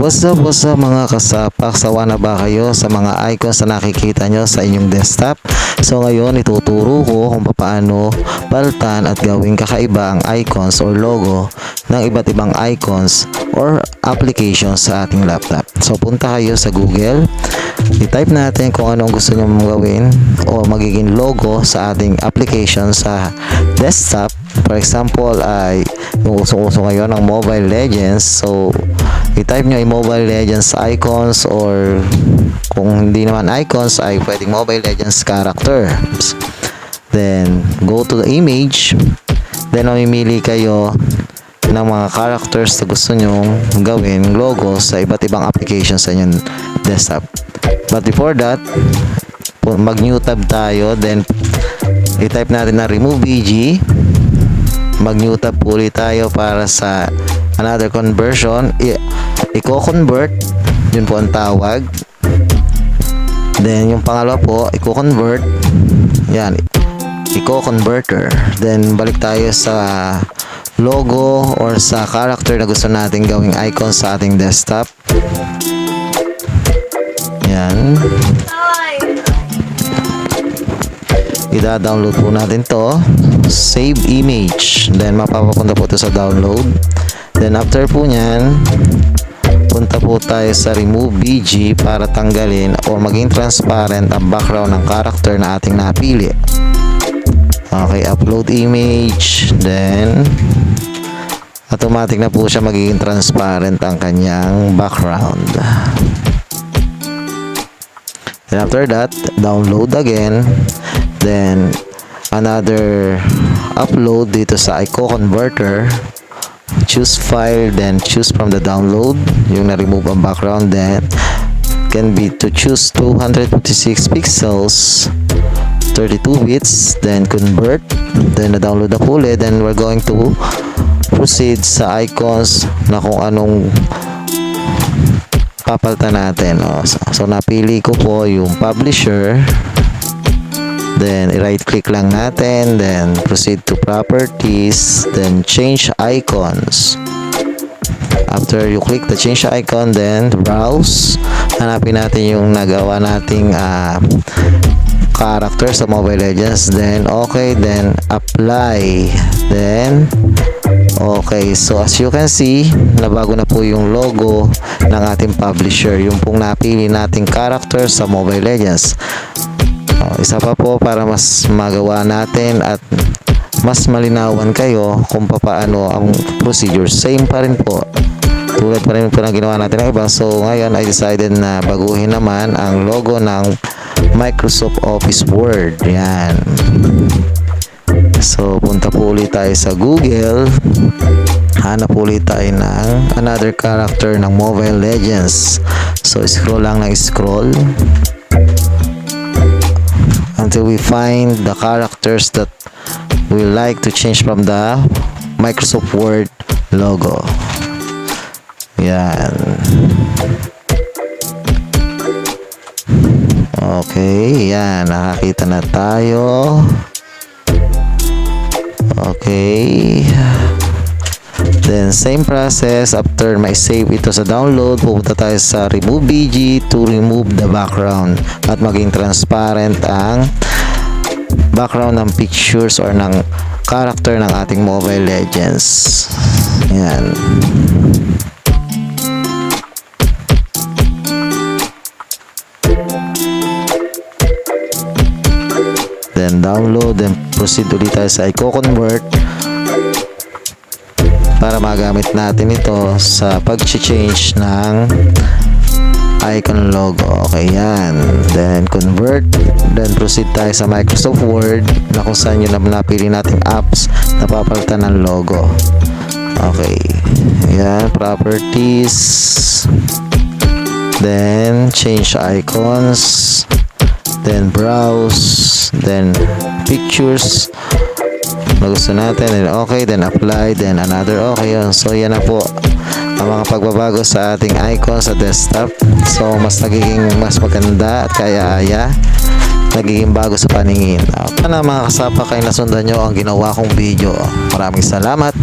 What's up mga kasapak? Sawa na ba kayo sa mga icons na nakikita nyo sa inyong desktop? So ngayon ituturo ko kung paano palitan at gawing kakaiba ang icons or logo ng iba't ibang icons or applications sa ating laptop. So punta kayo sa Google, i-type natin kung anong gusto nyo gawin o magiging logo sa ating application sa desktop. For example ay yung usong-uso ngayon ng Mobile Legends. So i-type nyo yung Mobile Legends icons, or kung hindi naman icons ay pwedeng Mobile Legends characters. Then go to the image, then mamimili kayo ng mga characters na gusto nyong gawin logo sa iba't ibang applications sa inyong desktop. But before that, mag new tab tayo, then i-type natin na remove BG. Mag new tab ulit tayo para sa another conversion. I-convert, yun po ang tawag. Then yung pangalawa po, i-convert, yan, i-converter. Then balik tayo sa logo or sa character na gusto natin gawing icon sa ating desktop. Yan, i-download po natin to, save image, then mapapapunta po ito sa download. Then after po nyan, punta po tayo sa remove BG para tanggalin o maging transparent ang background ng character na ating napili. Okay, upload image, then automatic na po siya magiging transparent ang kanyang background. Then after that, download again, then another upload dito sa IcoConverter. Choose file, then choose from the download yung na-remove ang background. Then can be to choose 256 pixels 32 bits, then convert, then na-download na po ulit. Then we're going to proceed sa icons na kung anong papalitan natin. So napili ko po yung publisher, then i-right click lang natin, then proceed to properties, then change icons. After you click the change icon, then browse, hanapin natin yung nagawa nating character sa Mobile Legends, then okay, then apply, then okay. So as you can see, nabago na po yung logo ng ating publisher, yung pong napili nating character sa Mobile Legends. Isa pa po para mas magawa natin at mas malinawan kayo kung paano ang procedure. Same pa rin po, tulad pa rin po na ginawa natin ng iba. So ngayon I decided na baguhin naman ang logo ng Microsoft Office Word. Yan. So punta po ulit tayo sa Google, hanap ulit tayo ng another character ng Mobile Legends. So scroll lang ng scroll until we find the characters that we like to change from the Microsoft Word logo. Yan. Okay, yan, nakakita na tayo. Okay, then same process. After may save ito sa download, pupunta tayo sa remove BG to remove the background at maging transparent ang background ng pictures or ng character ng ating Mobile Legends. Yan. Then download, then proceed ulit tayo sa IcoConvert para magamit natin ito sa pag-change ng icon logo. Okay, yan. Then convert, then proceed tayo sa Microsoft Word na kung saan yun na napili nating apps na papalitan ng logo. Okay, yan, properties, then change icons, then browse, then pictures na gusto natin, then okay, then apply, then another okay. Yun. So yan na po ang mga pagbabago sa ating icon sa desktop. So mas nagiging mas maganda at kaya-aya, nagiging bago sa paningin. Sana mga kasapa kayo nasundan nyo ang ginawa kong video. Maraming salamat.